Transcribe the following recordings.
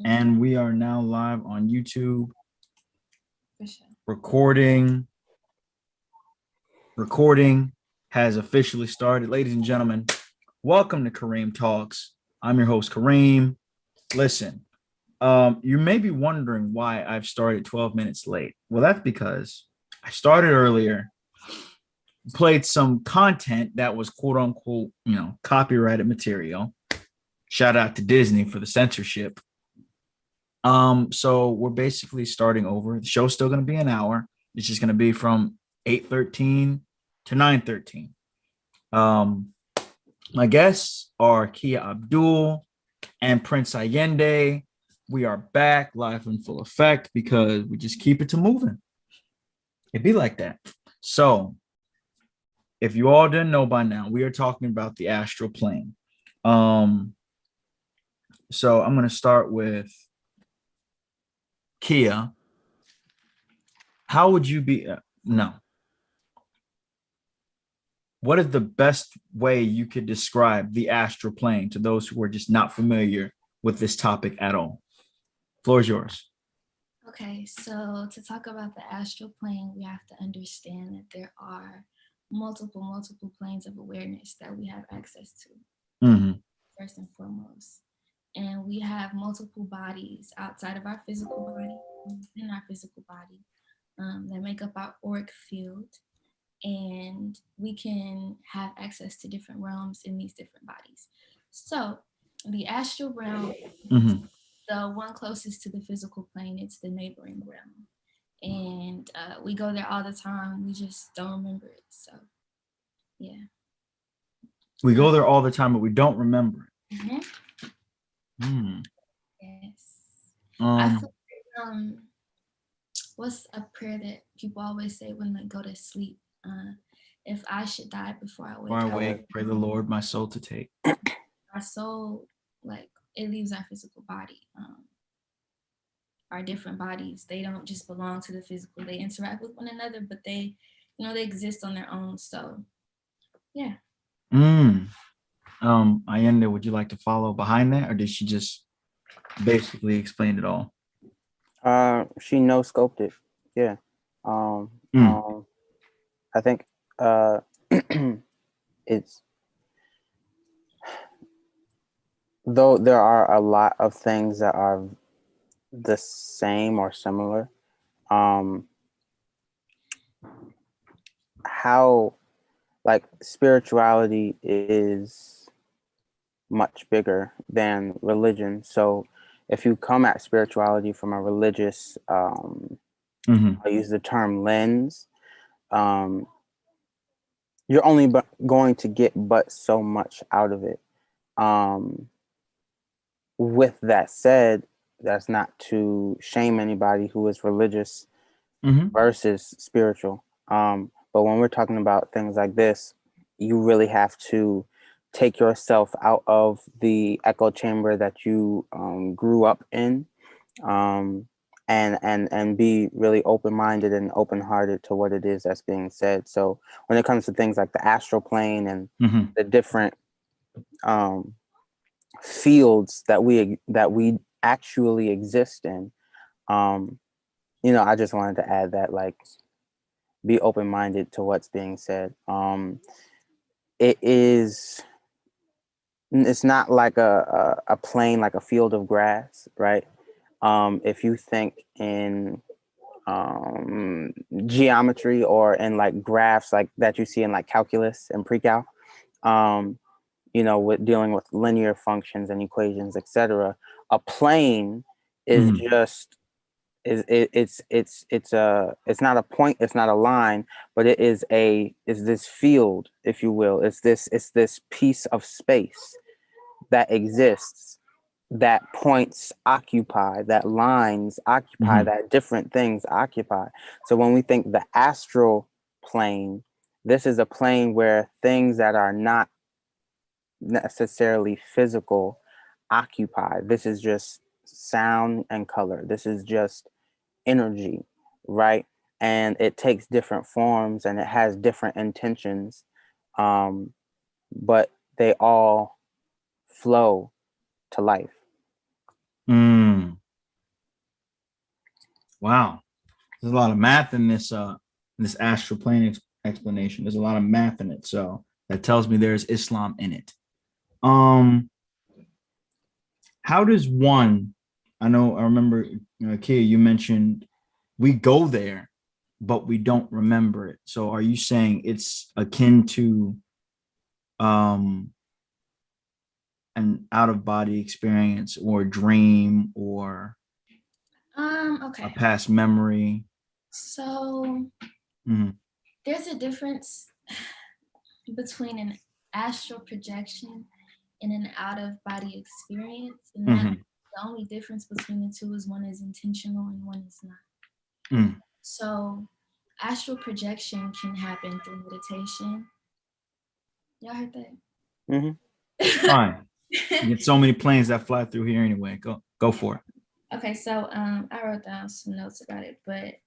And we are now live on YouTube. For sure. Recording has officially started. Ladies and gentlemen, welcome to Kareem Talks. I'm your host, Kareem. Listen, you may be wondering why I've started 12 minutes late. Well, that's because I started earlier, played some content that was quote unquote, copyrighted material. Shout out to Disney for the censorship. So we're basically starting over. The show's still going to be an hour. It's just going to be from 8:13 to 9:13. My guests are Qiyah Abdul and Prince Ayinde. We are back live in full effect because we just keep it to moving. It'd be like that. So if you all didn't know by now, we are talking about the astral plane. So I'm going to start with Qiyah. How would you be? No. What is the best way you could describe the astral plane to those who are just not familiar with this topic at all? Floor is yours. Okay, so to talk about the astral plane, we have to understand that there are multiple planes of awareness that we have access to, first and foremost. And we have multiple bodies outside of our physical body, in our physical body, that make up our auric field. And we can have access to different realms in these different bodies. So the astral realm, the one closest to the physical plane, it's the neighboring realm. And we go there all the time. We just don't remember it. So, yeah. We go there all the time, but we don't remember it. Yes. I feel like, what's a prayer that people always say when they go to sleep? If I should die before I wake, pray the Lord my soul to take. Our soul, like, it leaves our physical body. Our different bodies, they don't just belong to the physical. They interact with one another, but they exist on their own. So, yeah. Ayinde, would you like to follow behind that, or did she just basically explain it all? She no-scoped it. Yeah. I think it's, though there are a lot of things that are the same or similar, how, like, spirituality is much bigger than religion. So if you come at spirituality from a religious, I'll use the term lens, you're only going to get but so much out of it. With that said, that's not to shame anybody who is religious versus spiritual. But when we're talking about things like this, you really have to take yourself out of the echo chamber that you grew up in, and be really open-minded and open-hearted to what it is that's being said. So when it comes to things like the astral plane and the different fields that we actually exist in, I just wanted to add that, like, be open-minded to what's being said. It's not like a plane, like a field of grass, right? If you think in geometry or in like graphs like that you see in like calculus and pre-cal, with dealing with linear functions and equations, etc., a plane is just it's not a point, it's not a line, but it is this field, if you will. It's this piece of space that exists, that points occupy, that lines occupy, that different things occupy. So when we think the astral plane, this is a plane where things that are not necessarily physical occupy. This is just sound and color. This is just energy, right? And it takes different forms and it has different intentions, but they all flow to life. And Wow. There's a lot of math in this astral plane explanation. There's a lot of math in it. So that tells me there's Islam in it. How does one, I remember, Qiyah, you mentioned we go there, but we don't remember it. So are you saying it's akin to an out-of-body experience or dream or Okay. a past memory? So Mhm. there's a difference between an astral projection and an out-of-body experience, and that the only difference between the two is one is intentional and one is not. So astral projection can happen through meditation. Y'all heard that? Fine. You get so many planes that fly through here anyway. Go for it. Okay, so I wrote down some notes about it, but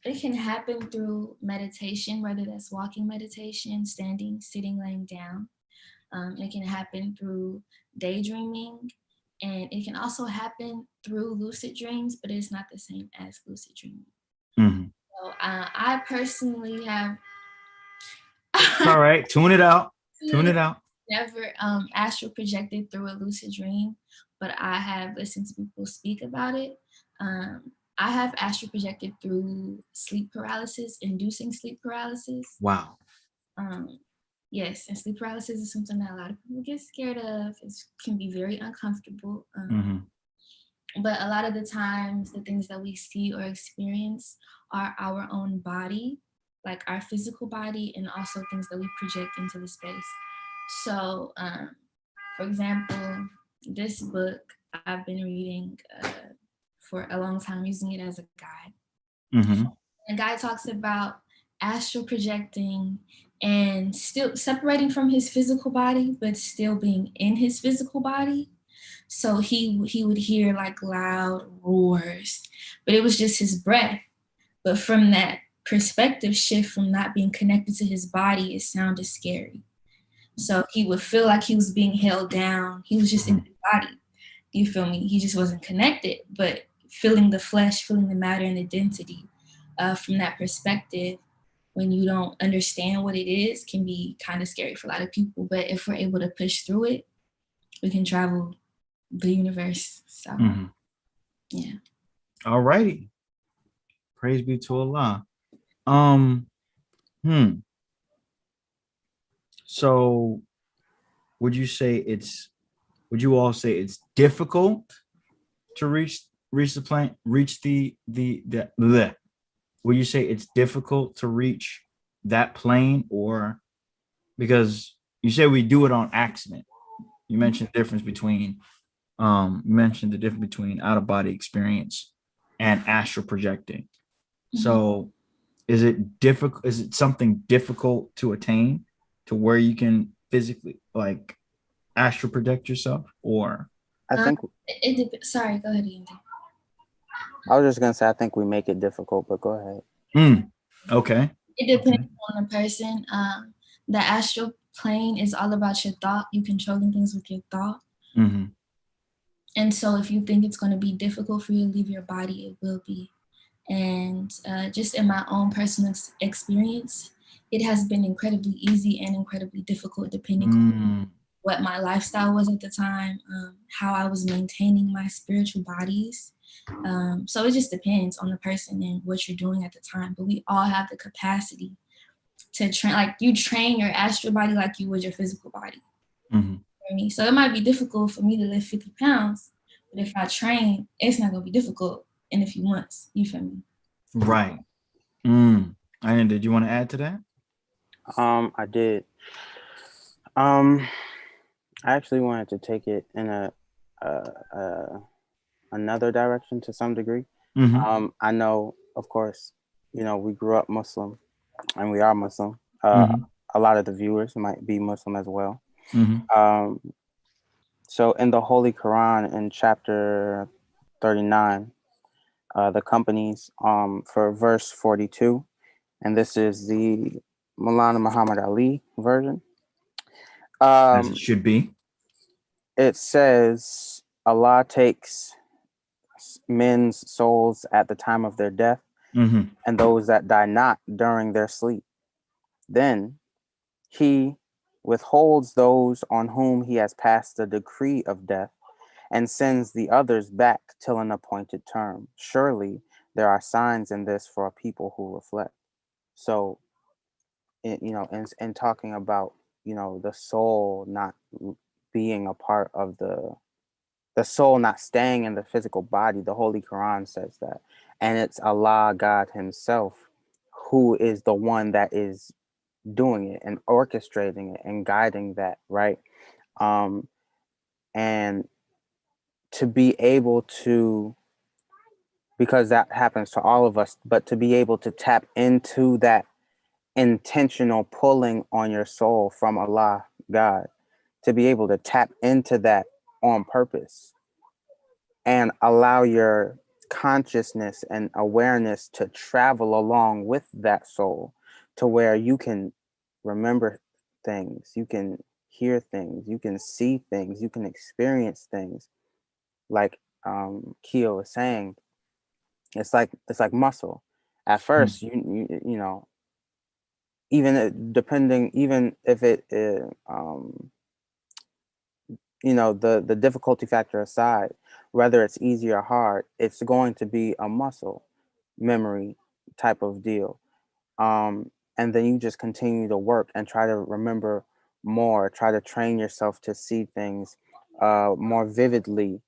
it can happen through meditation, whether that's walking meditation, standing, sitting, laying down. It can happen through daydreaming, and it can also happen through lucid dreams, but it's not the same as lucid dreaming. So I personally have. All right, tune it out. Tune it out. Never astral projected through a lucid dream, but I have listened to people speak about it. I have astral projected through sleep paralysis, inducing sleep paralysis. Wow. Yes, and sleep paralysis is something that a lot of people get scared of. It can be very uncomfortable. But a lot of the times, the things that we see or experience are our own body, like our physical body, and also things that we project into the space. So, for example, this book I've been reading for a long time, using it as a guide. The guy talks about astral projecting and still separating from his physical body, but still being in his physical body. So he would hear like loud roars, but it was just his breath. But from that perspective shift from not being connected to his body, it sounded scary. So he would feel like he was being held down. He was just in his body. You feel me? He just wasn't connected, but feeling the flesh, feeling the matter and the density from that perspective, when you don't understand what it is, can be kind of scary for a lot of people. But if we're able to push through it, we can travel the universe. So, yeah. All righty. Praise be to Allah. So would you all say it's difficult to reach the plane, would you say it's difficult to reach that plane, or because you say we do it on accident? You mentioned the difference between out of body experience and astral projecting. So is it difficult? Is it something difficult to attain to where you can physically like astral project yourself, or? I think sorry, go ahead, Ayinde. I was just gonna say I think we make it difficult, but go ahead. Okay. It depends on the person. The astral plane is all about your thought. You controlling things with your thought. And so if you think it's going to be difficult for you to leave your body, it will be. And just in my own personal experience, it has been incredibly easy and incredibly difficult depending on what my lifestyle was at the time, how I was maintaining my spiritual bodies. So it just depends on the person and what you're doing at the time. But we all have the capacity to train, like you train your astral body like you would your physical body. So it might be difficult for me to lift 50 pounds, but if I train, it's not going to be difficult in a few months. You feel me? Right. And did you want to add to that? I did. I actually wanted to take it in another direction to some degree. I know, of course, we grew up Muslim and we are Muslim. A lot of the viewers might be Muslim as well. So in the Holy Quran, in chapter 39, the companies for verse 42, and this is the Maulana Muhammad Ali version. As it should be. It says Allah takes men's souls at the time of their death, and those that die not during their sleep. Then he withholds those on whom he has passed the decree of death, and sends the others back till an appointed term. Surely there are signs in this for a people who reflect. So, in talking about, the soul not being a part of the soul not staying in the physical body, the Holy Quran says that. And it's Allah, God himself, who is the one that is doing it and orchestrating it and guiding that, right? And to be able to, because that happens to all of us, but to be able to tap into that intentional pulling on your soul from Allah, God, to be able to tap into that on purpose and allow your consciousness and awareness to travel along with that soul to where you can remember things, you can hear things, you can see things, you can experience things. Like Qiyah was saying, it's like muscle. At first, depending, even if it the difficulty factor aside, whether it's easy or hard, it's going to be a muscle memory type of deal. And then you just continue to work and try to remember more, try to train yourself to see things more vividly,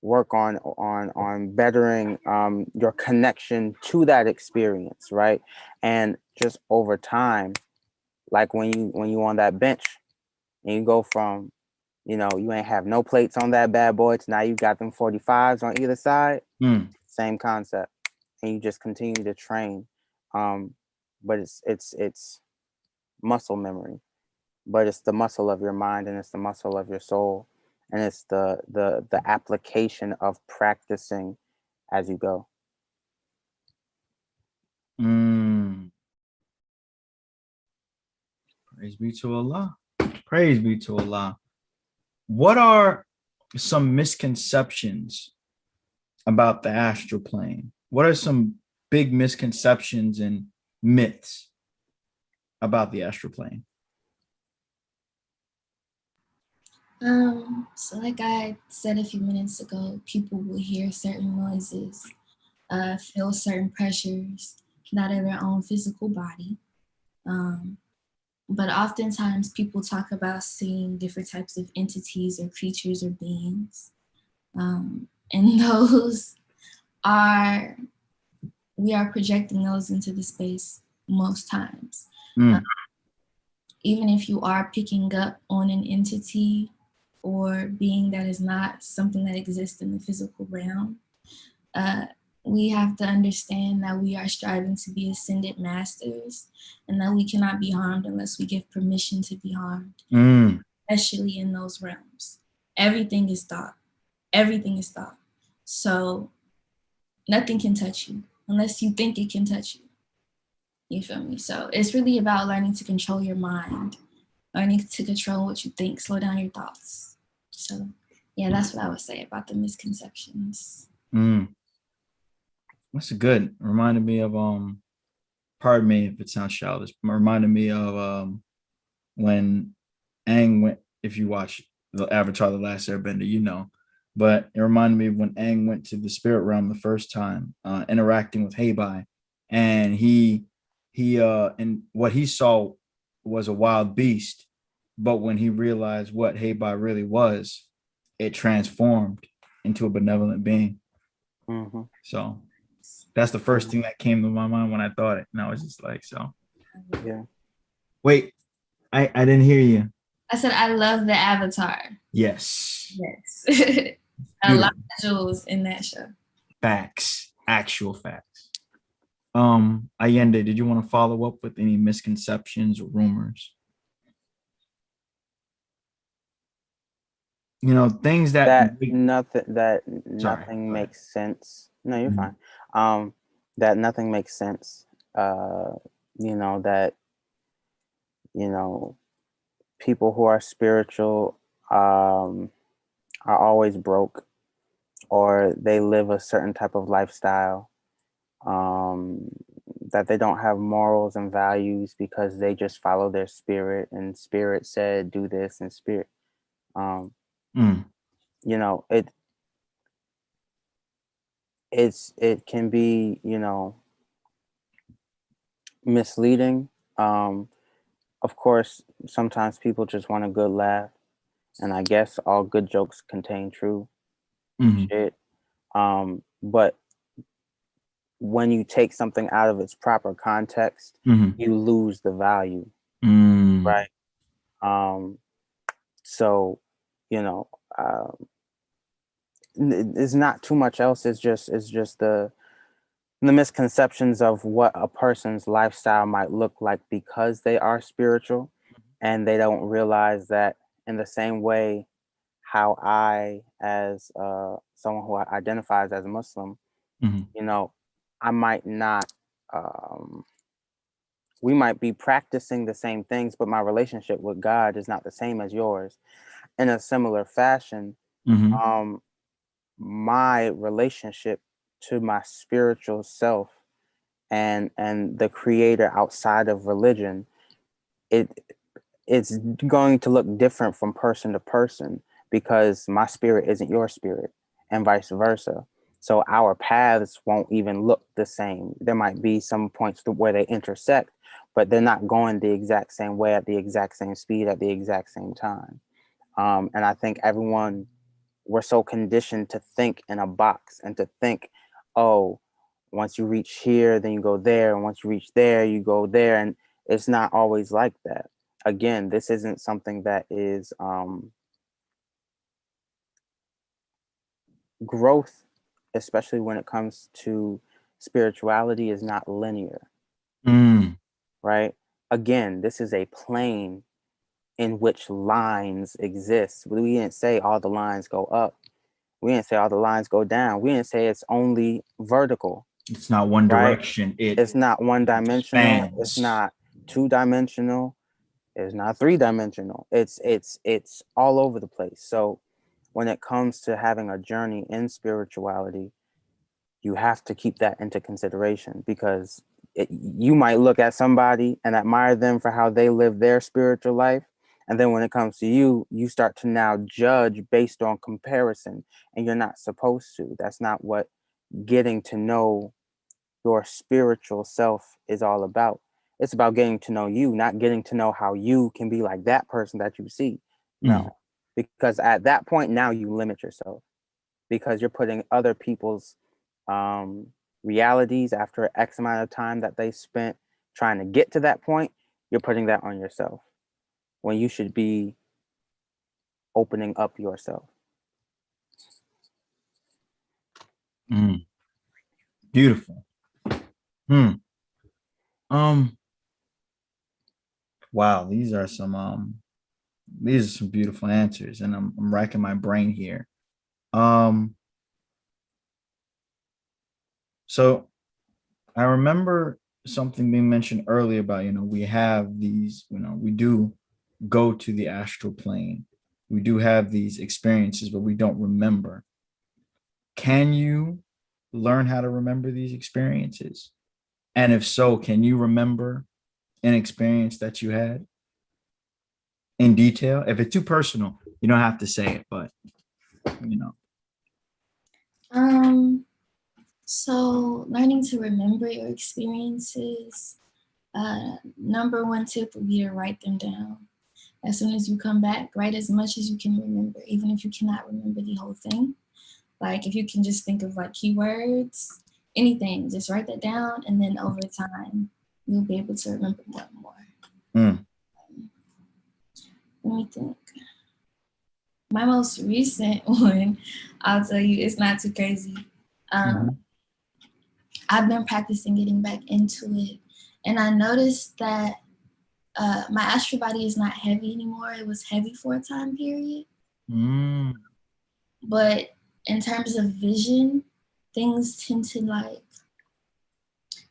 work on bettering your connection to that experience, right? And just over time, like when you on that bench and you go from, you ain't have no plates on that bad boy to now you got them 45s on either side. Same concept. And you just continue to train. But it's muscle memory, but it's the muscle of your mind and it's the muscle of your soul, and it's the application of practicing as you go. Praise be to Allah. Praise be to Allah. What are some misconceptions about the astral plane? What are some big misconceptions and myths about the astral plane? So like I said a few minutes ago, people will hear certain noises, feel certain pressures, not in their own physical body. But oftentimes people talk about seeing different types of entities or creatures or beings. And those we are projecting those into the space most times. Even if you are picking up on an entity or being that is not something that exists in the physical realm, we have to understand that we are striving to be ascended masters and that we cannot be harmed unless we give permission to be harmed, especially in those realms. Everything is thought. Everything is thought. So nothing can touch you unless you think it can touch you. You feel me? So it's really about learning to control your mind, learning to control what you think, slow down your thoughts. So yeah, that's what I would say about the misconceptions. That's good. Reminded me of pardon me if it sounds childish, reminded me of when Aang went, if you watch the Avatar The Last Airbender, but it reminded me of when Aang went to the spirit realm the first time, interacting with Heibai, and he and what he saw was a wild beast, but when he realized what Heibai really was, it transformed into a benevolent being. So that's the first thing that came to my mind when I thought it. And I was just like, so. Yeah. Wait, I didn't hear you. I said I love the Avatar. Yes. Yes. A lot of jewels in that show. Facts. Actual facts. Ayinde, did you want to follow up with any misconceptions or rumors? Things that nothing makes sense. No, you're fine. That nothing makes sense. That people who are spiritual are always broke, or they live a certain type of lifestyle, that they don't have morals and values because they just follow their spirit, and spirit said do this, and spirit, you know, it can be, you know, misleading. Of course, sometimes people just want a good laugh, and I guess all good jokes contain true shit. But when you take something out of its proper context, you lose the value, right? So, you know, it's not too much else. It's just the misconceptions of what a person's lifestyle might look like because they are spiritual, and they don't realize that in the same way how I, as someone who identifies as a Muslim, you know, I might not, we might be practicing the same things, but my relationship with God is not the same as yours. In a similar fashion, my relationship to my spiritual self and the creator outside of religion, it's going to look different from person to person, because my spirit isn't your spirit, and vice versa. So our paths won't even look the same. There might be some points where they intersect, but they're not going the exact same way at the exact same speed at the exact same time. And I think we're so conditioned to think in a box, and to think, oh, once you reach here, then you go there, and once you reach there, you go there. And it's not always like that. Again, this isn't something that is growth, especially when it comes to spirituality, is not linear, right? Again, this is a plane in which lines exist. We didn't say all the lines go up. We didn't say all the lines go down. We didn't say it's only vertical. It's not one right? direction. It's not one dimensional. Spans. It's not two-dimensional. It's not three-dimensional. It's all over the place. So when it comes to having a journey in spirituality, you have to keep that into consideration, because you might look at somebody and admire them for how they live their spiritual life. And then when it comes to you, you start to now judge based on comparison, and you're not supposed to. That's not what getting to know your spiritual self is all about. It's about getting to know you, not getting to know how you can be like that person that you see. No, because at that point, now you limit yourself, because you're putting other people's realities after X amount of time that they spent trying to get to that point. You're putting that on yourself when you should be opening up yourself. Beautiful. Wow, these are some beautiful answers, and I'm racking my brain here. So I remember something being mentioned earlier about, we have these, we do go to the astral plane. We do have these experiences, but we don't remember. Can you learn how to remember these experiences? And if so, can you remember an experience that you had in detail? If it's too personal, you don't have to say it, but So learning to remember your experiences, number one tip would be to write them down. As soon as you come back, write as much as you can remember, even if you cannot remember the whole thing. Like if you can just think of like keywords, anything, just write that down, and then over time, you'll be able to remember more and more. Let me think. My most recent one, I'll tell you, it's not too crazy. I've been practicing getting back into it, and I noticed that my astral body is not heavy anymore. It was heavy for a time period. But in terms of vision, things tend to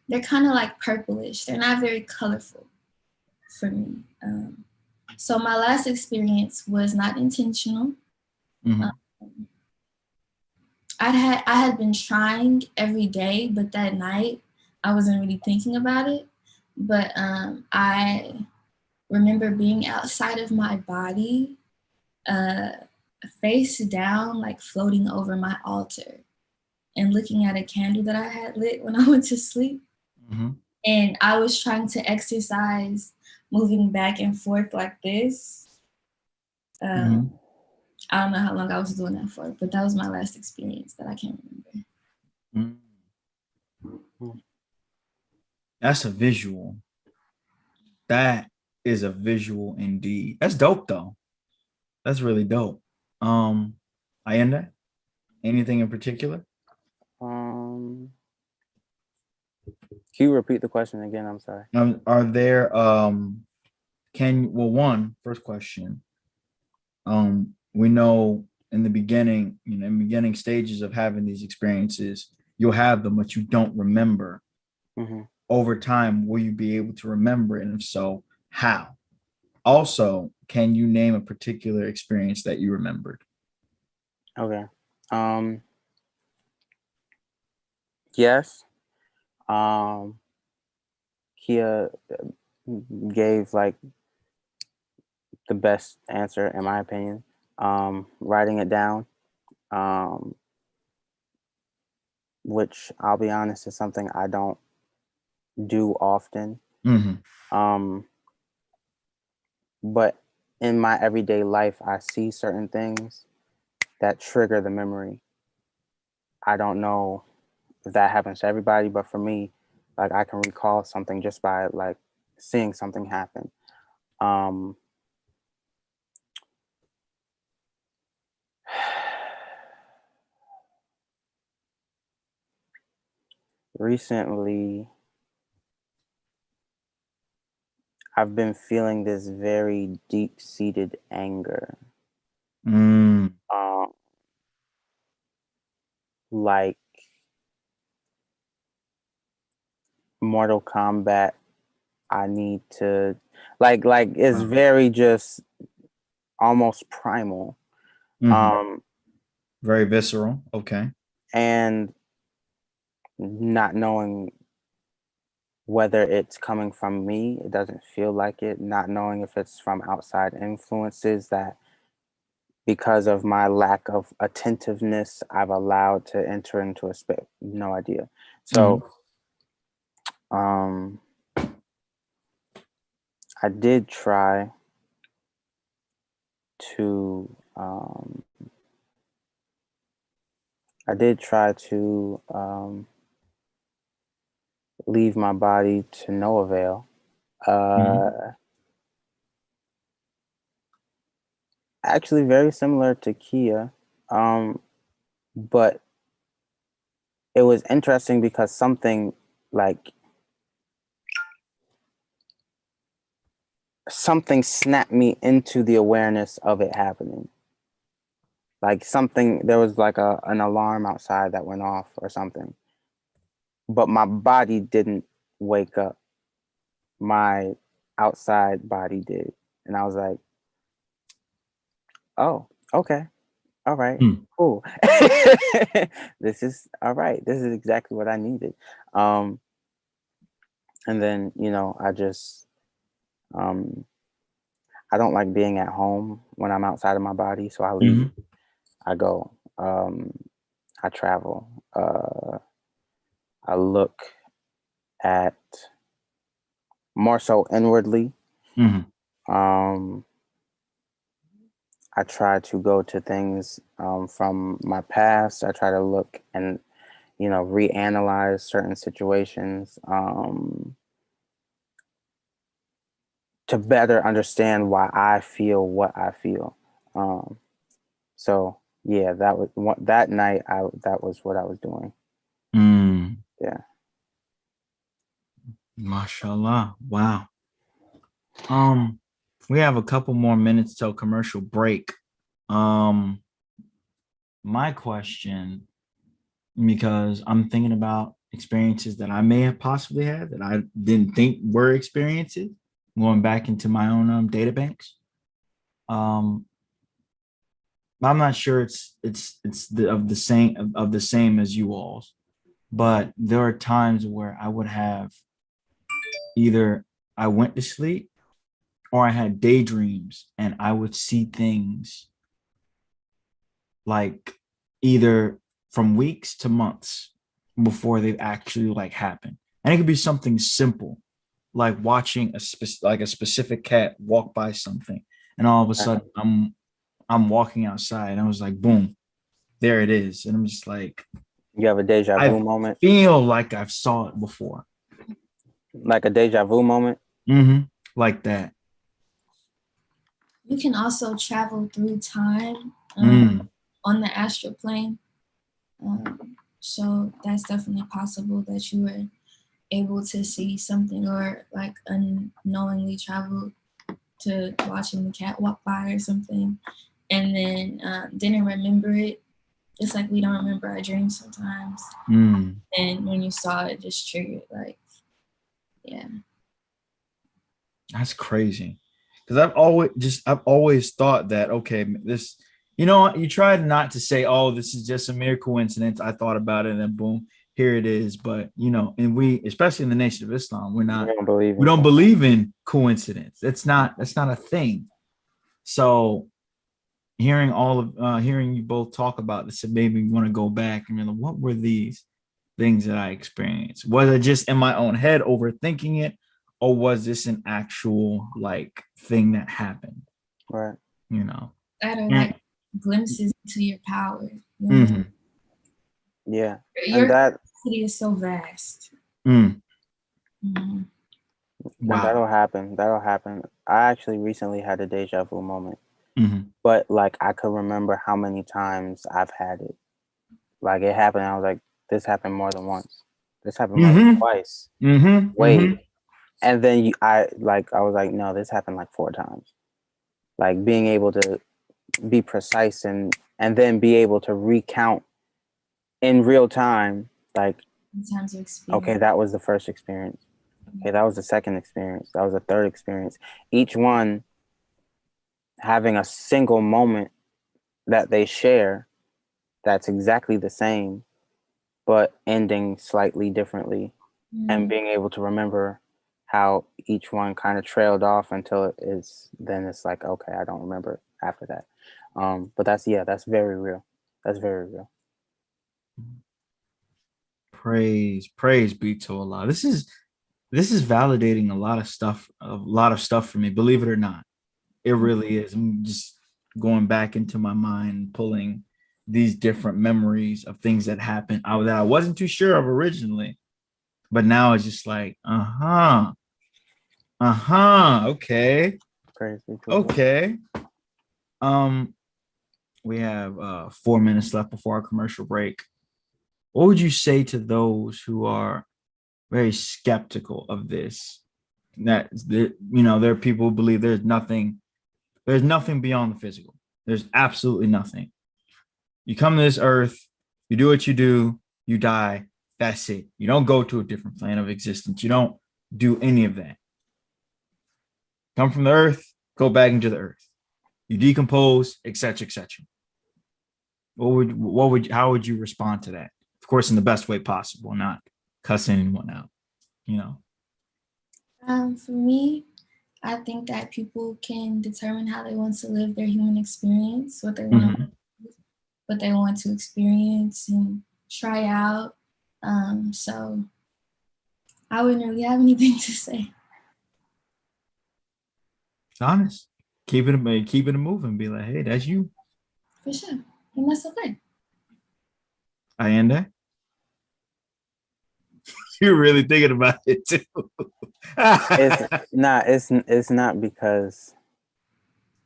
they're kind of like purplish. They're not very colorful for me. So my last experience was not intentional. I had been trying every day, but that night I wasn't really thinking about it. But I remember being outside of my body, uh, face down, like floating over my altar, and looking at a candle that I had lit when I went to sleep. Mm-hmm. And I was trying to exercise, moving back and forth like this. Mm-hmm. I don't know how long I was doing that for, but that was my last experience that I can't remember. Mm-hmm. That's a visual. That is a visual indeed. That's dope though. That's really dope. Ayinde, anything in particular? Can you repeat the question again? I'm sorry. Are there first question. We know in the beginning, in beginning stages of having these experiences, you'll have them, but you don't remember. Mm-hmm. Over time, will you be able to remember it? And if so, how? Also, can you name a particular experience that you remembered? Okay. Yes. Qiyah gave like the best answer in my opinion. Writing it down, which I'll be honest is something I don't do often. Mm-hmm. But in my everyday life, I see certain things that trigger the memory. I don't know if that happens to everybody, but for me, like I can recall something just by like seeing something happen. Recently, I've been feeling this very deep-seated anger. Like Mortal Kombat, I need to like it's very just almost primal. Mm-hmm. Very visceral. Okay. And not knowing whether it's coming from me, it doesn't feel like it, not knowing if it's from outside influences that because of my lack of attentiveness, I've allowed to enter into a space. No idea. So, I did try to, leave my body to no avail. Actually, very similar to Qiyah, but it was interesting because something snapped me into the awareness of it happening. Like there was like an alarm outside that went off or something, but my body didn't wake up. My outside body did. And I was like, oh, okay. All right, cool. This is all right. This is exactly what I needed. And then, I just, I don't like being at home when I'm outside of my body. So I leave, I go, I travel, I look at more so inwardly. I try to go to things from my past. I try to look and, reanalyze certain situations to better understand why I feel what I feel. So yeah, that was that night. That was what I was doing. Yeah. Mashallah. Wow. We have a couple more minutes till commercial break. My question, because I'm thinking about experiences that I may have possibly had that I didn't think were experiences, going back into my own data banks. I'm not sure of the same as you all's, but there are times where I would have either I went to sleep or I had daydreams and I would see things like either from weeks to months before they've actually like happened. And it could be something simple, like watching a specific cat walk by something, and all of a sudden I'm walking outside and I was like, boom, there it is. And I'm just like, You have a deja vu I moment? feel like I've saw it before. Like a deja vu moment? Like that. You can also travel through time on the astral plane. So that's definitely possible that you were able to see something or like unknowingly travel to watching the cat walk by or something, and then didn't remember it. Just like we don't remember our dreams sometimes. And when you saw it, just triggered like, yeah. That's crazy. Because I've always thought that, okay, this, you tried not to say, oh, this is just a mere coincidence. I thought about it and then boom, here it is. But and we, especially in the Nation of Islam, we don't believe in coincidence. That's not a thing. So hearing hearing you both talk about this, it made me want to go back and like, what were these things that I experienced? Was it just in my own head overthinking it, or was this an actual like thing that happened? Right. That are like glimpses into your power. Yeah. Your capacity is so vast. Wow. And that'll happen. I actually recently had a deja vu moment. But like I could remember how many times I've had it. Like it happened, I was like, this happened more than once. This happened more than twice. Wait. And then I was like, no, this happened like 4 times. Like being able to be precise and then be able to recount in real time, like, okay, that was the first experience. Okay, that was the second experience. That was the third experience. Each one having a single moment that they share that's exactly the same, but ending slightly differently, and being able to remember how each one kind of trailed off until it's like, okay, I don't remember after that. But that's very real. That's very real. Praise be to Allah. This is validating a lot of stuff for me, believe it or not. It really is. I'm just going back into my mind, pulling these different memories of things that happened that I wasn't too sure of originally, but now it's just like, okay. Crazy. Okay. We have 4 minutes left before our commercial break. What would you say to those who are very skeptical of this? That there are people who believe there's nothing beyond the physical. There's absolutely nothing. You come to this earth, you do what you do, you die. That's it. You don't go to a different plane of existence. You don't do any of that. Come from the earth, go back into the earth. You decompose, etc., etc. How would you respond to that? Of course, in the best way possible, not cussing anyone out. For me, I think that people can determine how they want to live their human experience, what they want to experience and try out. So I wouldn't really have anything to say. It's honest. Keep it moving. Be like, hey, that's you. For sure. And that's okay. Ayinde? You're really thinking about it too. It's not because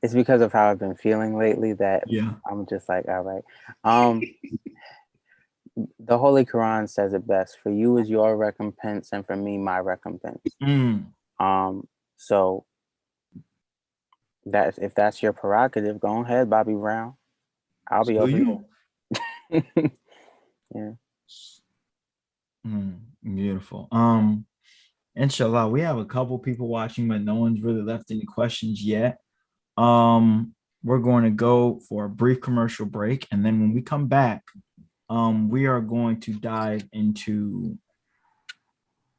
it's because of how I've been feeling lately that I'm just like, all right. The Holy Quran says it best. For you is your recompense, and for me, my recompense. So if that's your prerogative, go ahead, Bobby Brown. I'll be over here. Yeah. Beautiful. Inshallah, we have a couple people watching, but no one's really left any questions yet. we're going to go for a brief commercial break. And then when we come back, we are going to dive into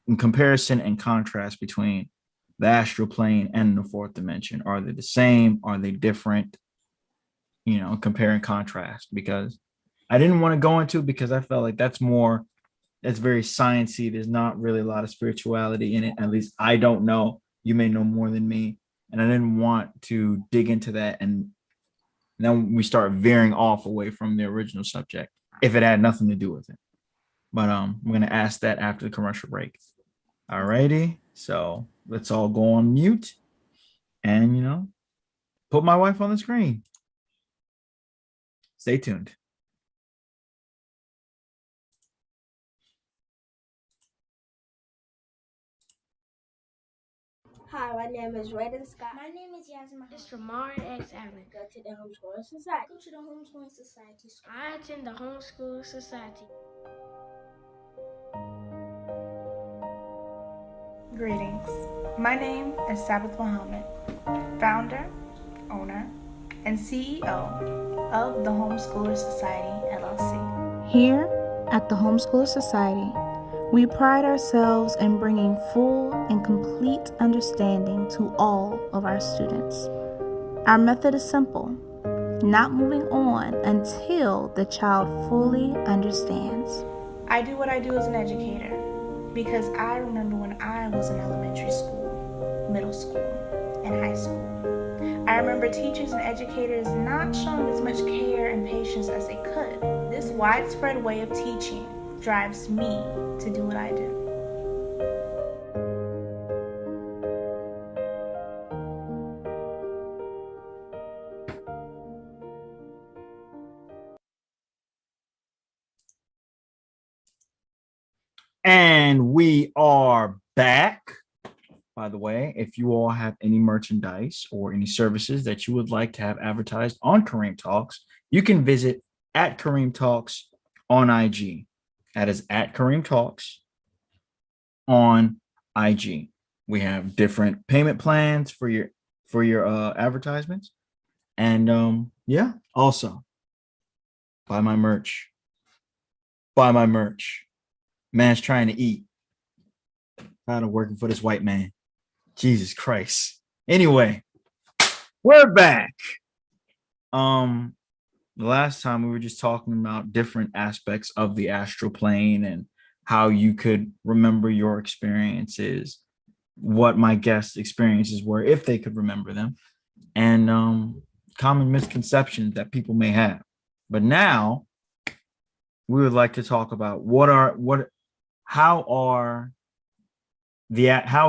in comparison and contrast between the astral plane and the fourth dimension. Are they the same? Are they different? You know, compare and contrast, because I didn't want to go into it because I felt like that's very sciencey. There's not really a lot of spirituality in it. At least I don't know. You may know more than me. And I didn't want to dig into that. And then we start veering off away from the original subject if it had nothing to do with it. But I'm going to ask that after the commercial break. All righty. So let's all go on mute and, put my wife on the screen. Stay tuned. Hi, my name is Raiden Scott. My name is Yasmin. It's Ramar X. Allen. Go to the Homeschool Society. Go to the Homeschool Society. I attend the Homeschool Society. Greetings. My name is Sabbath Muhammad, founder, owner, and CEO of the Homeschooler Society, LLC. Here at the Homeschooler Society, we pride ourselves in bringing full and complete understanding to all of our students. Our method is simple, not moving on until the child fully understands. I do what I do as an educator because I remember when I was in elementary school, middle school, and high school. I remember teachers and educators not showing as much care and patience as they could. This widespread way of teaching drives me to do what I do. And we are back. By the way, if you all have any merchandise or any services that you would like to have advertised on Kareem Talks, you can visit at Kareem Talks on IG. That is at Kareem Talks on IG. We have different payment plans for your advertisements. And also buy my merch. Buy my merch. Man's trying to eat. Tired of working for this white man. Jesus Christ. Anyway, we're back. The last time we were just talking about different aspects of the astral plane and how you could remember your experiences, what my guests' experiences were, if they could remember them, and common misconceptions that people may have. But now we would like to talk about how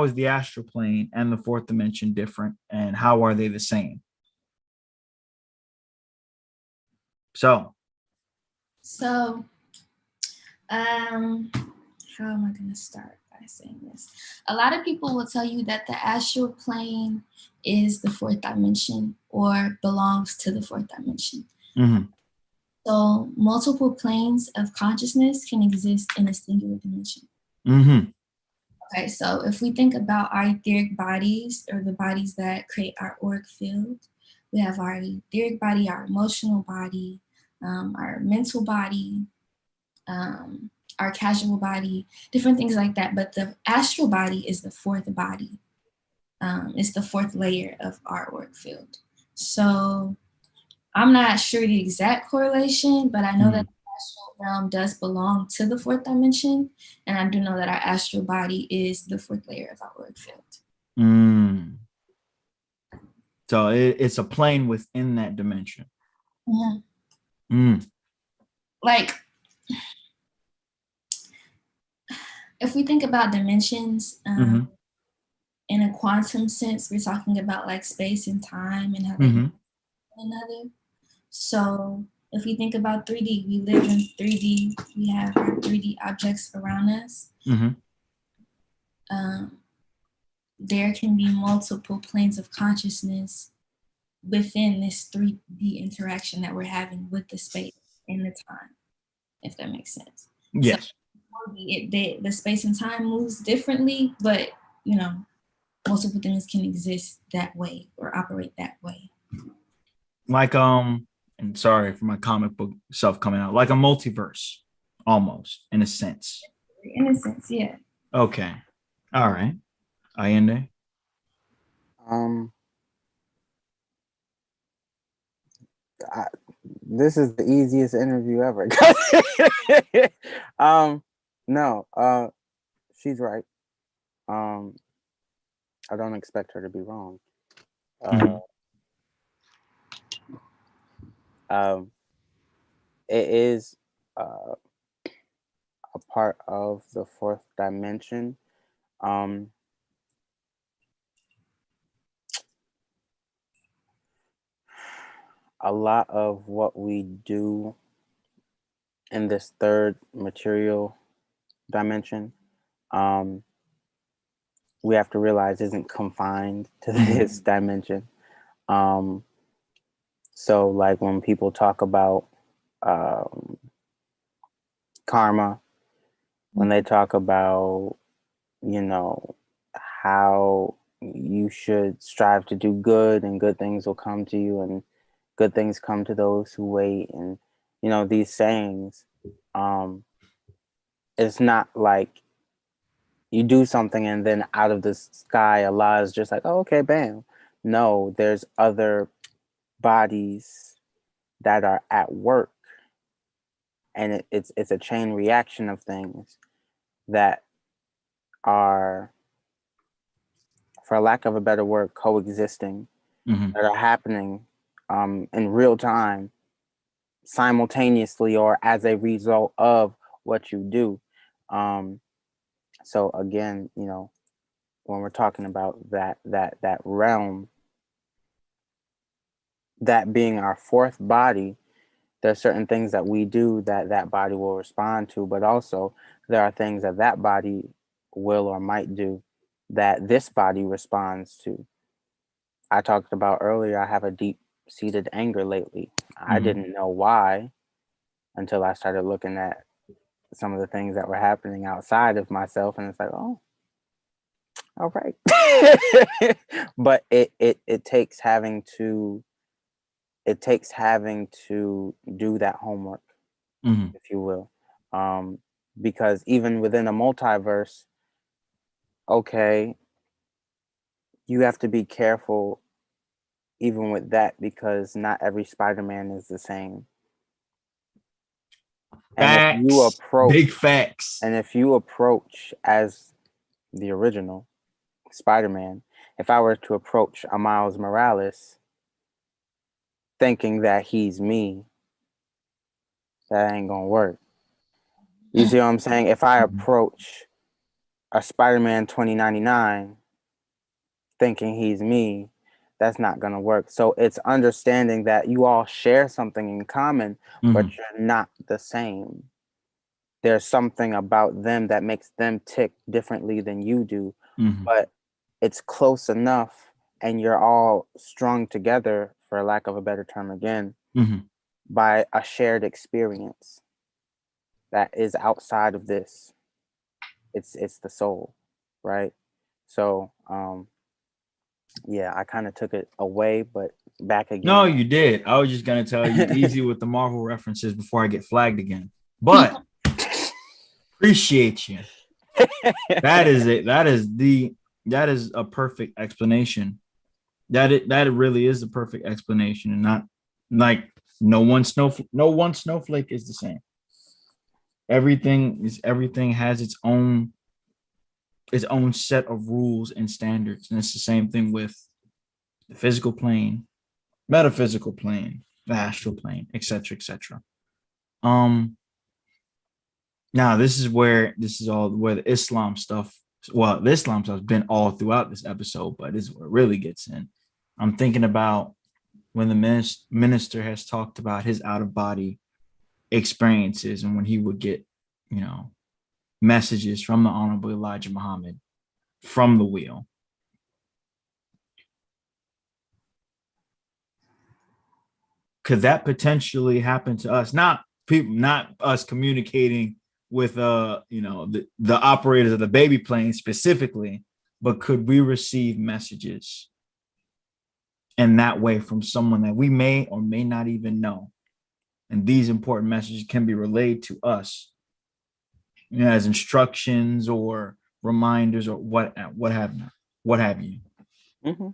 is the astral plane and the fourth dimension different, and how are they the same? So how am I going to start by saying this? A lot of people will tell you that the astral plane is the fourth dimension or belongs to the fourth dimension. Mm-hmm. So multiple planes of consciousness can exist in a singular dimension. Mm-hmm. Okay, so if we think about our etheric bodies, or the bodies that create our auric field, we have our etheric body, our emotional body, our mental body, our casual body, different things like that. But the astral body is the fourth body. It's the fourth layer of our auric field. So I'm not sure the exact correlation, but I know that the astral realm does belong to the fourth dimension. And I do know that our astral body is the fourth layer of our auric field. So it's a plane within that dimension. Yeah. Like, if we think about dimensions, in a quantum sense, we're talking about like space and time and how they one another. So if we think about 3D, we live in 3D. We have our 3D objects around us. There can be multiple planes of consciousness within this 3D interaction that we're having with the space and the time, if that makes sense. Yes. So the space and time moves differently, but multiple things can exist that way or operate that way. like and sorry for my comic book self coming out, like a multiverse, almost in a sense. In a sense, yeah. Okay, all right, Ayinde. Um, I, this is the easiest interview ever. No, she's right. I don't expect her to be wrong. It is a part of the fourth dimension. A lot of what we do in this third material dimension, we have to realize isn't confined to this dimension. So like when people talk about karma, when they talk about, you know, how you should strive to do good and good things will come to you and good things come to those who wait, and you know, these sayings, it's not like you do something and then out of the sky Allah is just like, oh, okay, bam. No, there's other bodies that are at work, and it's a chain reaction of things that are, for lack of a better word, coexisting, that are happening in real time, simultaneously, or as a result of what you do. So again, you know, when we're talking about that realm, that being our fourth body, there's certain things that we do that body will respond to, but also there are things that body will or might do that this body responds to. I talked about earlier, I have a deep-seated anger lately. I didn't know why until I started looking at some of the things that were happening outside of myself, and it's like, oh, all right. But it takes having to do that homework, if you will, because even within a multiverse, okay, you have to be careful even with that, because not every Spider-Man is the same. Facts. And if you approach, big facts, and if you approach as the original Spider-Man, if I were to approach a Miles Morales thinking that he's me, that ain't gonna work. You see what I'm saying? If I approach a Spider-Man 2099 thinking he's me, that's not gonna work. So it's understanding that you all share something in common, but you're not the same. There's something about them that makes them tick differently than you do, but it's close enough, and you're all strung together, for lack of a better term again, by a shared experience that is outside of this. It's the soul, right? So yeah, I kind of took it away, but back again. No, you did. I was just gonna tell you easy with the Marvel references before I get flagged again. But appreciate you. That is it. That is a perfect explanation. That really is the perfect explanation, and not like no one snowflake is the same. Everything has its own set of rules and standards, and it's the same thing with the physical plane, metaphysical plane, the astral plane, etc., etc. Now this is all where the Islam stuff. Well, the Islam stuff's been all throughout this episode, but this is where it really gets in. I'm thinking about when the minister has talked about his out of body experiences, and when he would get, messages from the Honorable Elijah Muhammad from the wheel. Could that potentially happen to us? Not us communicating with the operators of the baby plane specifically, but could we receive messages in that way from someone that we may or may not even know. And these important messages can be relayed to us, as instructions or reminders or what have you. Mm-hmm.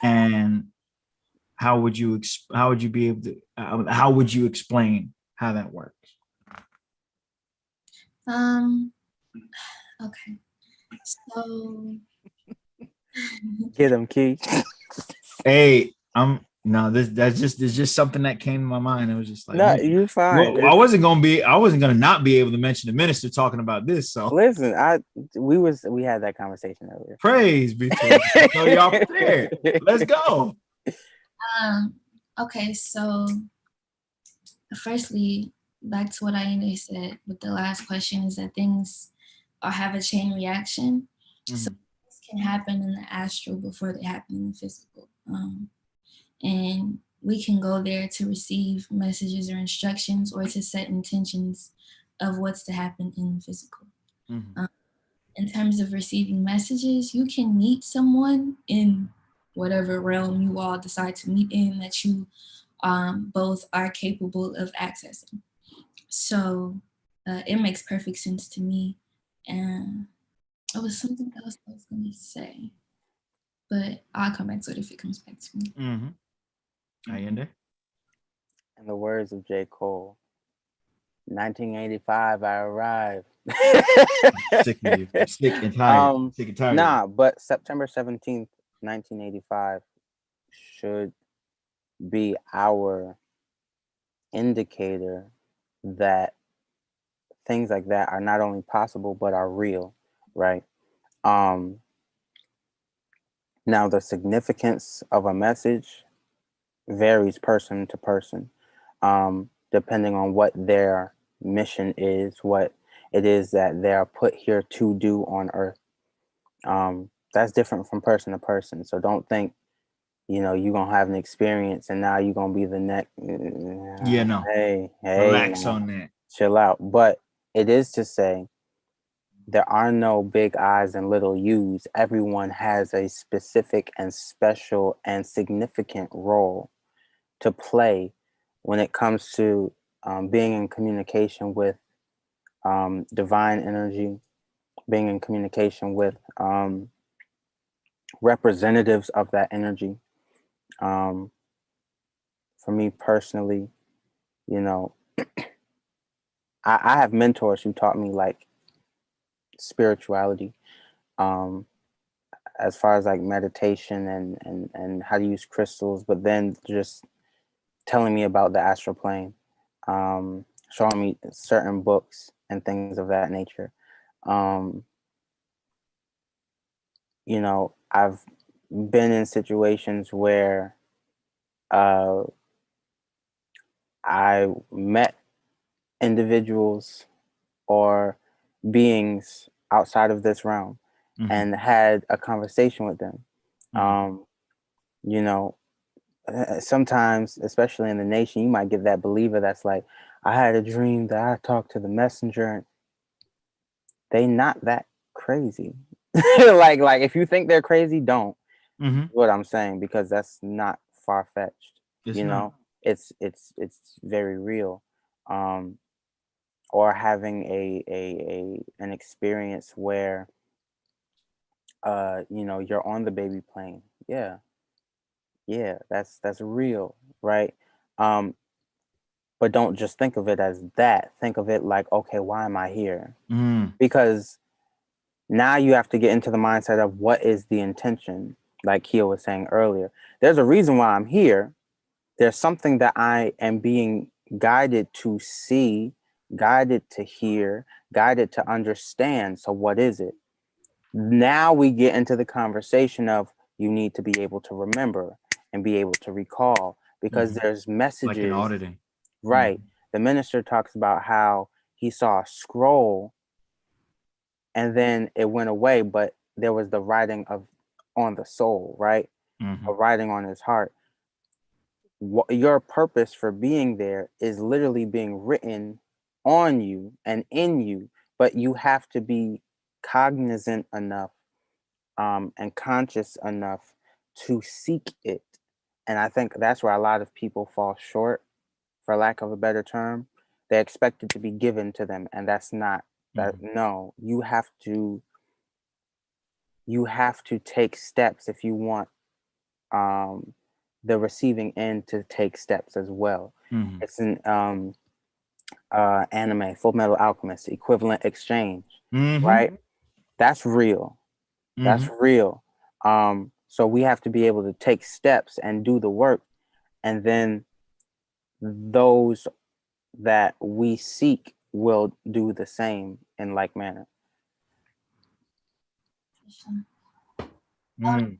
And how would you be able to how would you explain how that works? Okay. So Get him, Key. Hey, that's just something that came to my mind. It was just like, No, you fine. well, I wasn't gonna not be able to mention the minister talking about this. So Listen, we had that conversation earlier. praise be to him. So y'all prepared. Let's go. Okay, so firstly, back to what Ayinde said with the last question is that things have a chain reaction. Mm-hmm. So things can happen in the astral before they happen in the physical. And we can go there to receive messages or instructions or to set intentions of what's to happen in the physical. Mm-hmm. In terms of receiving messages, you can meet someone in whatever realm you all decide to meet in that you both are capable of accessing. So it makes perfect sense to me. And it was something else I was going to say, but I'll come back to it if it comes back to me. Mm-hmm. Ayinde? In the words of J. Cole, 1985, I arrived. Sick of you. Sick and tired. Sick and tired. Nah, but September 17th, 1985 should be our indicator that things like that are not only possible but are real, right? Now the significance of a message varies person to person, depending on what their mission is, what it is that they're put here to do on earth. That's different from person to person. So don't think, you're gonna have an experience and now you're gonna be the next. Yeah, no. Hey, Relax no. on that. Chill out. But it is to say there are no big I's and little U's. Everyone has a specific and special and significant role to play when it comes to being in communication with divine energy, being in communication with representatives of that energy. For me personally, I have mentors who taught me like spirituality, as far as like meditation and how to use crystals, but then just telling me about the astral plane, showing me certain books and things of that nature. I've been in situations where I met individuals or beings outside of this realm, mm-hmm. and had a conversation with them. Mm-hmm. Sometimes, especially in the nation, you might get that believer that's like, I had a dream that I talked to the messenger, and they not that crazy. like if you think they're crazy, don't. Mm-hmm. What I'm saying, because that's not far-fetched. It's very real. Or having an experience where you're on the baby plane. Yeah, that's real, right? But don't just think of it as that. Think of it like, okay, why am I here? Because now you have to get into the mindset of what is the intention, like Qiyah was saying earlier. There's a reason why I'm here. There's something that I am being guided to see, guided to hear, guided to understand. So what is it? Now we get into the conversation of you need to be able to remember and be able to recall, because mm-hmm. there's messages. Like in auditing. Right. Mm-hmm. The minister talks about how he saw a scroll and then it went away, but there was the writing on the soul, right? Mm-hmm. A writing on his heart. Your purpose for being there is literally being written on you and in you, but you have to be cognizant enough and conscious enough to seek it And I think that's where a lot of people fall short, for lack of a better term. They expect it to be given to them, and that's not that. No, you have to take steps if you want the receiving end to take steps as well. It's an anime, Full Metal Alchemist, equivalent exchange, right? That's real. That's real. So we have to be able to take steps and do the work, and then those that we seek will do the same in like manner. I would like to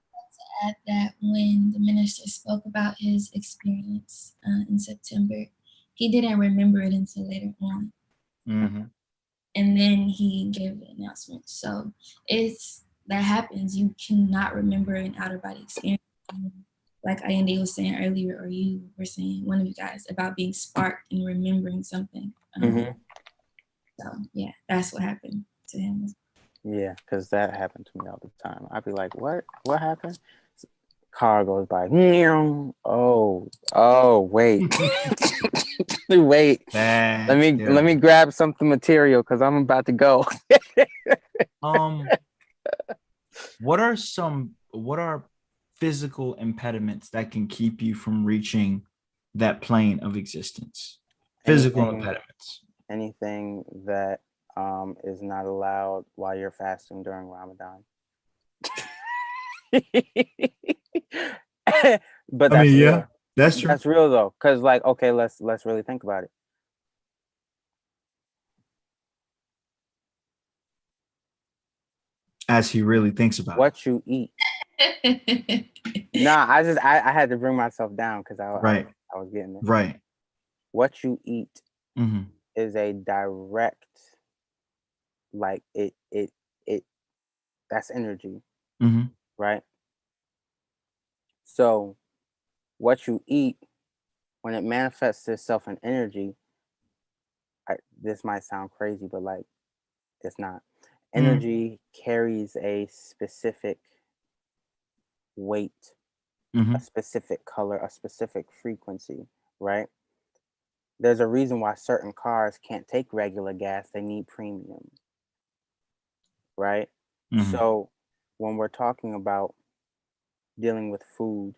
add that when the minister spoke about his experience in September, he didn't remember it until later on. And then he gave the announcement. So that happens. You cannot remember an outer body experience. Like Ayinde was saying earlier, or you were saying, one of you guys, about being sparked and remembering something. So yeah, that's what happened to him. Yeah, because that happened to me all the time. I'd be like, what happened? Car goes by. Oh, wait. Wait. Let me grab something material because I'm about to go. What are physical impediments that can keep you from reaching that plane of existence? Physical impediments. Anything that is not allowed while you're fasting during Ramadan. But that's real. Yeah, that's true. That's real though, because like, okay, let's really think about it. As he really thinks about what you eat. Nah, I had to bring myself down because I was getting it. Right. What you eat is a direct, like it that's energy, right? So what you eat, when it manifests itself in energy, this might sound crazy, but like it's not. Energy carries a specific weight, a specific color, a specific frequency, right? There's a reason why certain cars can't take regular gas, they need premium, right? So when we're talking about dealing with food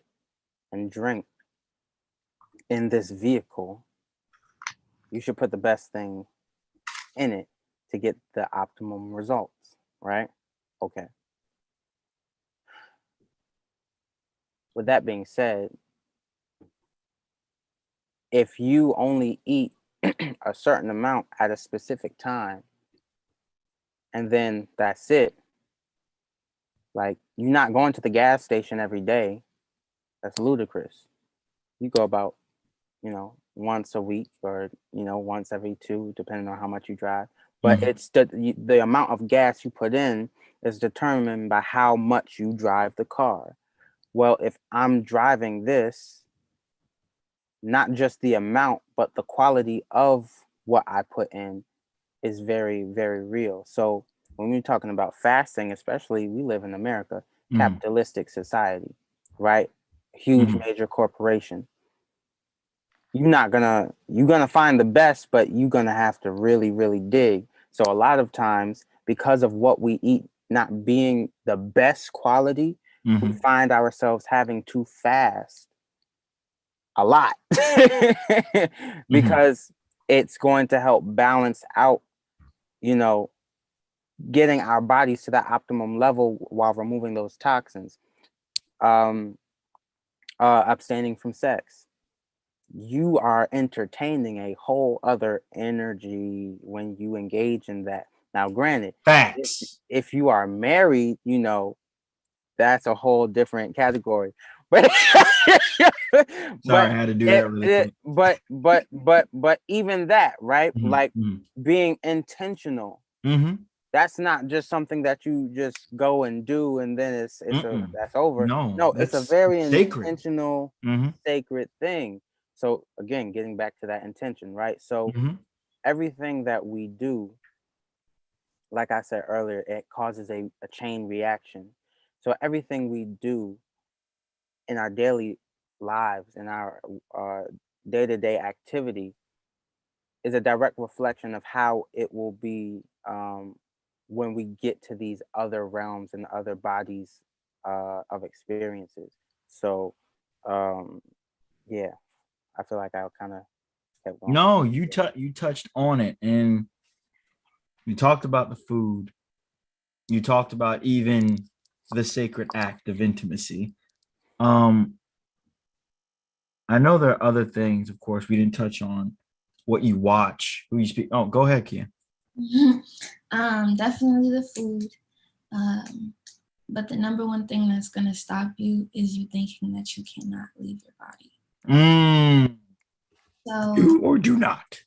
and drink in this vehicle, you should put the best thing in it to get the optimum results, right? Okay. With that being said, if you only eat a certain amount at a specific time, and then that's it, like you're not going to the gas station every day, that's ludicrous. You go about, once a week or, once every 2, depending on how much you drive. But it's the amount of gas you put in is determined by how much you drive the car. Well, if I'm driving this, not just the amount, but the quality of what I put in is very, very real. So when we're talking about fasting, especially, we live in America, capitalistic society, right? Huge major corporation. You're gonna find the best, but you're gonna have to really, really dig. So a lot of times, because of what we eat not being the best quality, we find ourselves having to fast a lot because it's going to help balance out, getting our bodies to that optimum level while removing those toxins. Abstaining from sex. You are entertaining a whole other energy when you engage in that. Now, granted, facts. If you are married, that's a whole different category. But sorry, I had to do that really quick. But even that, right? Like being intentional. That's not just something that you just go and do and then that's over. No, it's a very intentional, sacred thing. So again, getting back to that intention, right? So everything that we do, like I said earlier, it causes a chain reaction. So everything we do in our daily lives and our day-to-day activity is a direct reflection of how it will be when we get to these other realms and other bodies of experiences. So, yeah, I feel like I kind of kept going. No, you touched on it, and you talked about the food. You talked about even the sacred act of intimacy. Um, I know there are other things, of course, we didn't touch on. What you watch, who you speak. Oh, go ahead, Kia. Definitely the food. But the number one thing that's gonna stop you is you thinking that you cannot leave your body. So Do or do not.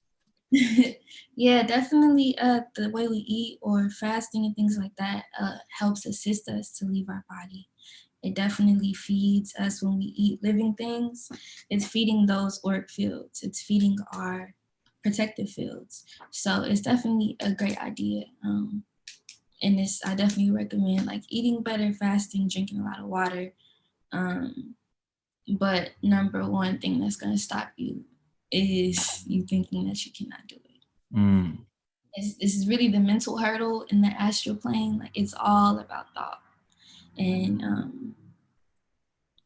yeah, definitely the way we eat or fasting and things like that helps assist us to leave our body. It definitely feeds us when we eat living things. It's feeding those auric fields. It's feeding our protective fields. So it's definitely a great idea. And this, I definitely recommend like eating better, fasting, drinking a lot of water. But number one thing that's gonna stop you is you thinking that you cannot do it. This is really the mental hurdle in the astral plane. Like it's all about thought. And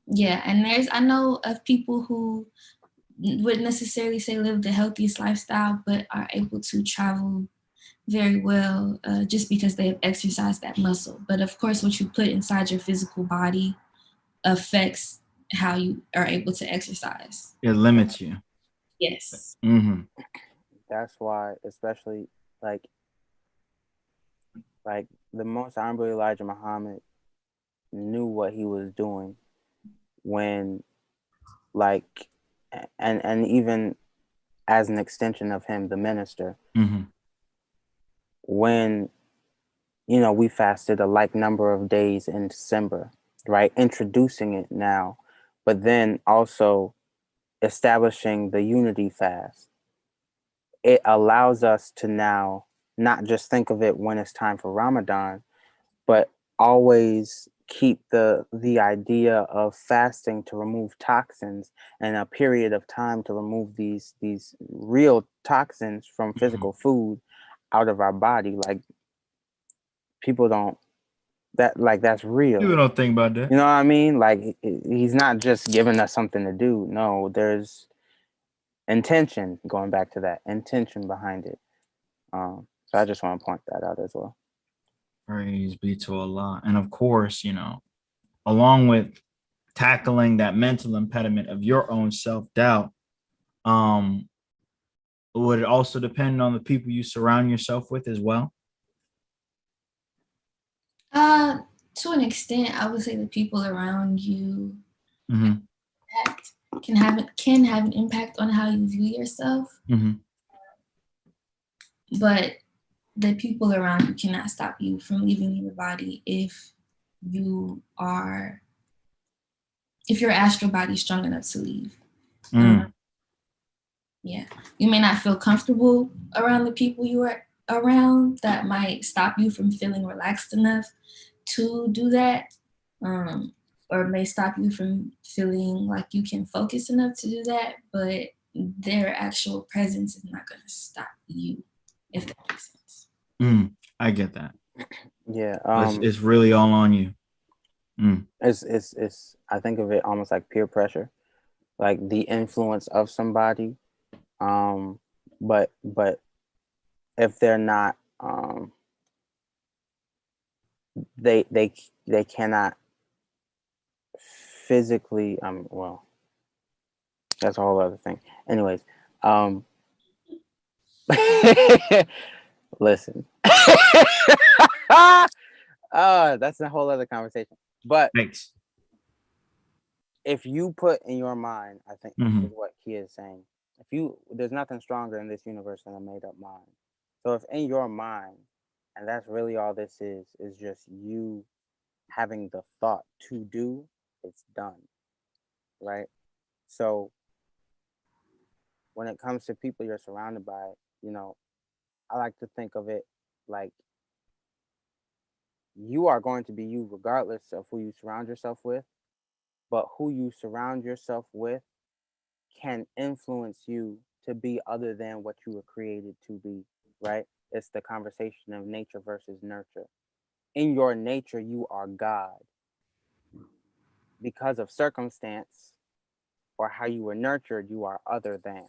yeah, and I know of people who wouldn't necessarily say live the healthiest lifestyle, but are able to travel very well just because they have exercised that muscle. But of course, what you put inside your physical body affects how you are able to exercise. It limits you. Yes. Mm-hmm. That's why, especially like the Most Honorable Elijah Muhammad knew what he was doing when, like, and even as an extension of him, the minister, when we fasted a like number of days in December, right? Introducing it now, but then also establishing the unity fast. It allows us to now not just think of it when it's time for Ramadan, but always keep the idea of fasting to remove toxins and a period of time to remove these real toxins from physical food out of our body. Like people don't that's real. People don't think about that. You know what I mean? Like he's not just giving us something to do. No, there's intention, going back to that intention behind it. So I just want to point that out as well. Praise be to Allah. And of course, along with tackling that mental impediment of your own self-doubt, would it also depend on the people you surround yourself with as well? To an extent, I would say the people around you can have an impact on how you view yourself. But the people around you cannot stop you from leaving your body if your astral body is strong enough to leave. Yeah, you may not feel comfortable around the people you are around. That might stop you from feeling relaxed enough to do that, or may stop you from feeling like you can focus enough to do that. But their actual presence is not going to stop you, if that makes sense. I get that. Yeah, it's really all on you. It's I think of it almost like peer pressure, like the influence of somebody. But if they're not, they cannot physically. Well, that's a whole other thing. Anyways, listen. That's a whole other conversation. But Thanks. If you put in your mind, I think is what Qiyah is saying. There's nothing stronger in this universe than a made up mind. So if in your mind, and that's really all this is just you having the thought to do, it's done. Right? So when it comes to people you're surrounded by, I like to think of it like you are going to be you regardless of who you surround yourself with. but who you surround yourself with can influence you to be other than what you were created to be, right? It's the conversation of nature versus nurture. In your nature, you are God. Because of circumstance or how you were nurtured, you are other than,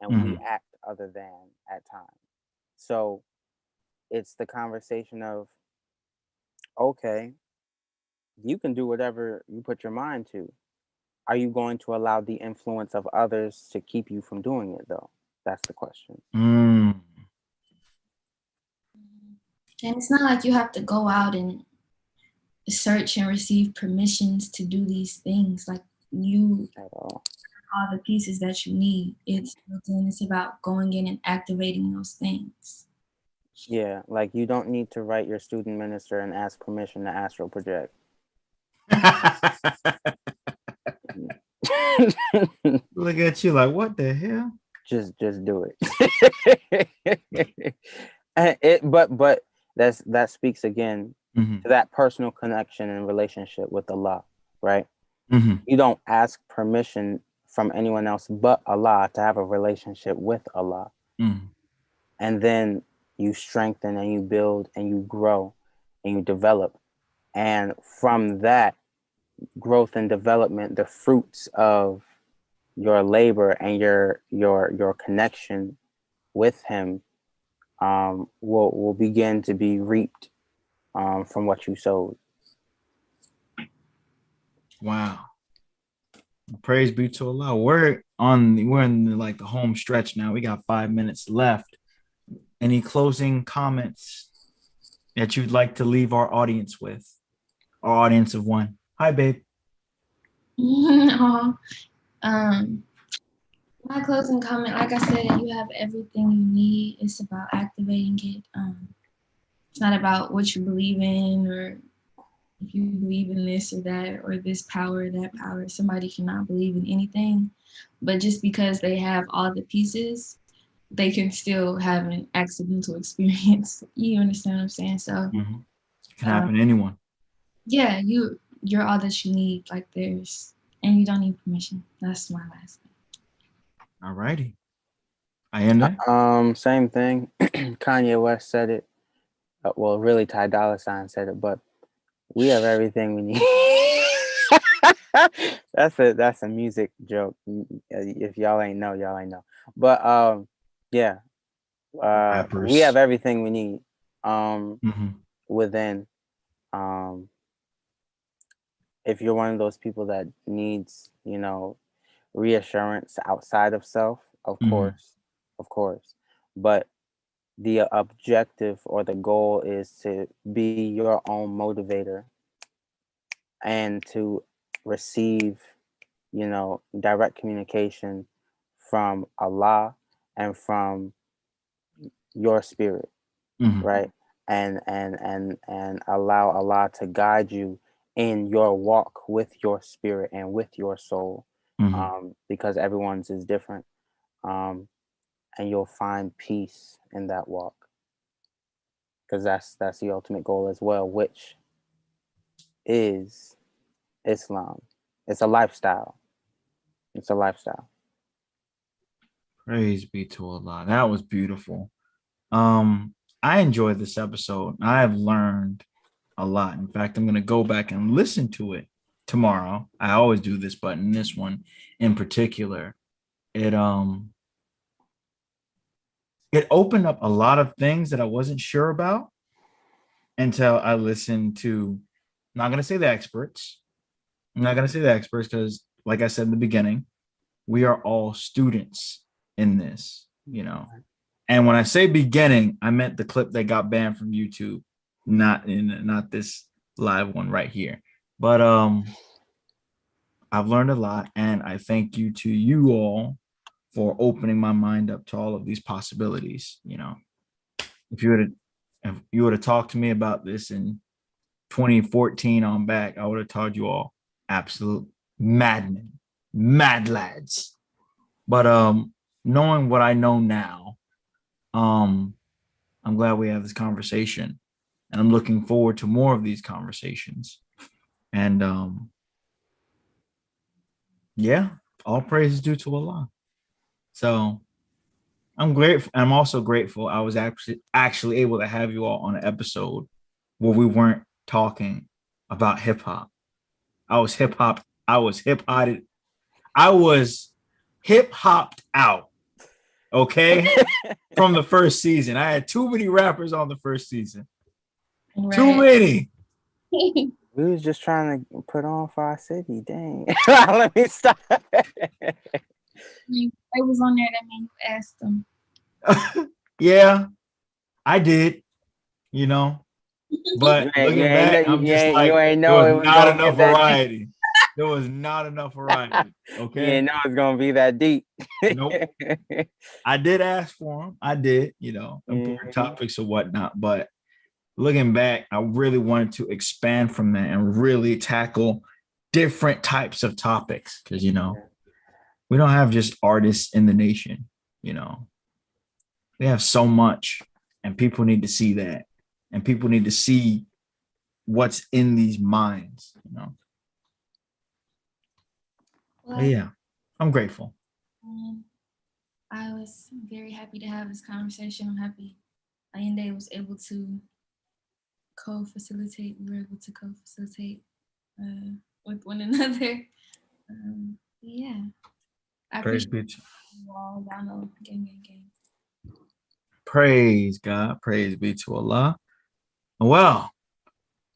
and we act other than at times. So it's the conversation of, okay, you can do whatever you put your mind to. Are you going to allow the influence of others to keep you from doing it, though? That's the question. And it's not like you have to go out and search and receive permissions to do these things. Like, you At all. all the pieces that you need. It's about going in and activating those things. Yeah, like you don't need to write your student minister and ask permission to astral project. Look at you like, what the hell? Just do it. But that speaks again to that personal connection and relationship with Allah, right? You don't ask permission from anyone else but Allah to have a relationship with Allah. And then you strengthen and you build and you grow and you develop. And from that growth and development, the fruits of your labor and your connection with him will begin to be reaped from what you sowed. Wow. Praise be to Allah. We're in like the home stretch now. We got 5 minutes left. Any closing comments that you'd like to leave our audience with? Our audience of one. Hi, babe. My closing comment, like I said, you have everything you need. It's about activating it. It's not about what you believe in, or if you believe in this or that, or this power or that power. Somebody cannot believe in anything, but just because they have all the pieces, they can still have an accidental experience. You understand what I'm saying? So it can happen to anyone. Yeah, you're all that you need. Like, and you don't need permission. That's my last thing. All righty. Ayinde? Same thing. Kanye West said it. Well, really, Ty Dolla $ign said it, but we have everything we need. That's a music joke. If y'all ain't know, y'all ain't know. But yeah, we have everything we need within. If you're one of those people that needs, reassurance outside of self, of course, but the objective or the goal is to be your own motivator and to receive, direct communication from Allah and from your spirit, right? And allow Allah to guide you in your walk with your spirit and with your soul, because everyone's is different, and you'll find peace in that walk, because that's the ultimate goal as well, which is Islam. It's a lifestyle. Praise be to Allah. That was beautiful. I enjoyed this episode. I have learned a lot. In fact, I'm going to go back and listen to it tomorrow. I always do this, but in this one in particular, it opened up a lot of things that I wasn't sure about until I listened to, I'm not going to say the experts because, like I said in the beginning, we are all students in this, And when I say beginning, I meant the clip that got banned from YouTube, not this live one right here. But I've learned a lot, and I thank you all for opening my mind up to all of these possibilities. If you would have talked to me about this in 2014 on back, I would have told you all absolute madmen, mad lads. But knowing what I know now, I'm glad we have this conversation, and I'm looking forward to more of these conversations. And yeah, all praise is due to Allah. So I'm grateful. I'm also grateful I was actually able to have you all on an episode where we weren't talking about hip hop. I was hip hop. I was hip hopped. I was hip hopped out. Okay. From the first season. I had too many rappers on the first season. Right. Too many. We was just trying to put on for our city. Dang. Let me stop. It was on there that mean you asked them. Yeah, I did, you know. But looking back, I'm just like, there was not enough variety. There was not enough variety. Okay. You didn't know it's gonna be that deep. Nope. I did ask for them. I did, you know, important topics or whatnot. But looking back, I really wanted to expand from that and really tackle different types of topics. Because, you know, we don't have just artists in the nation, you know. We have so much, and people need to see that. And people need to see what's in these minds, you know. Well, yeah, I'm grateful. I was very happy to have this conversation. I'm happy Ayinde was able to co-facilitate. We were able to co-facilitate with one another. Yeah. Praise be to all. Y'all know, gang. Praise God. Praise be to Allah. Well,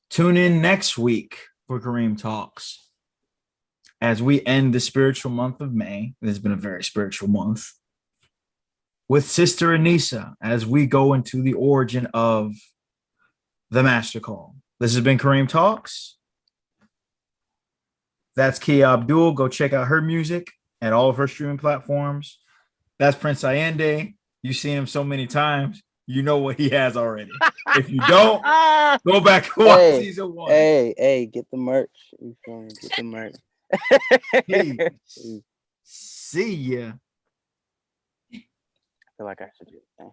tune in next week for Kareem Talks. As we end the spiritual month of May, it has been a very spiritual month, with Sister Anissa as we go into the origin of the Master Call. This has been Kareem Talks. That's Qiyah Abdul. Go check out her music at all of her streaming platforms. That's Prince Ayinde. You've seen him so many times. You know what he has already. If you don't, go back and watch season 1. Hey, get the merch. Get the merch. See ya. I feel like I should do that.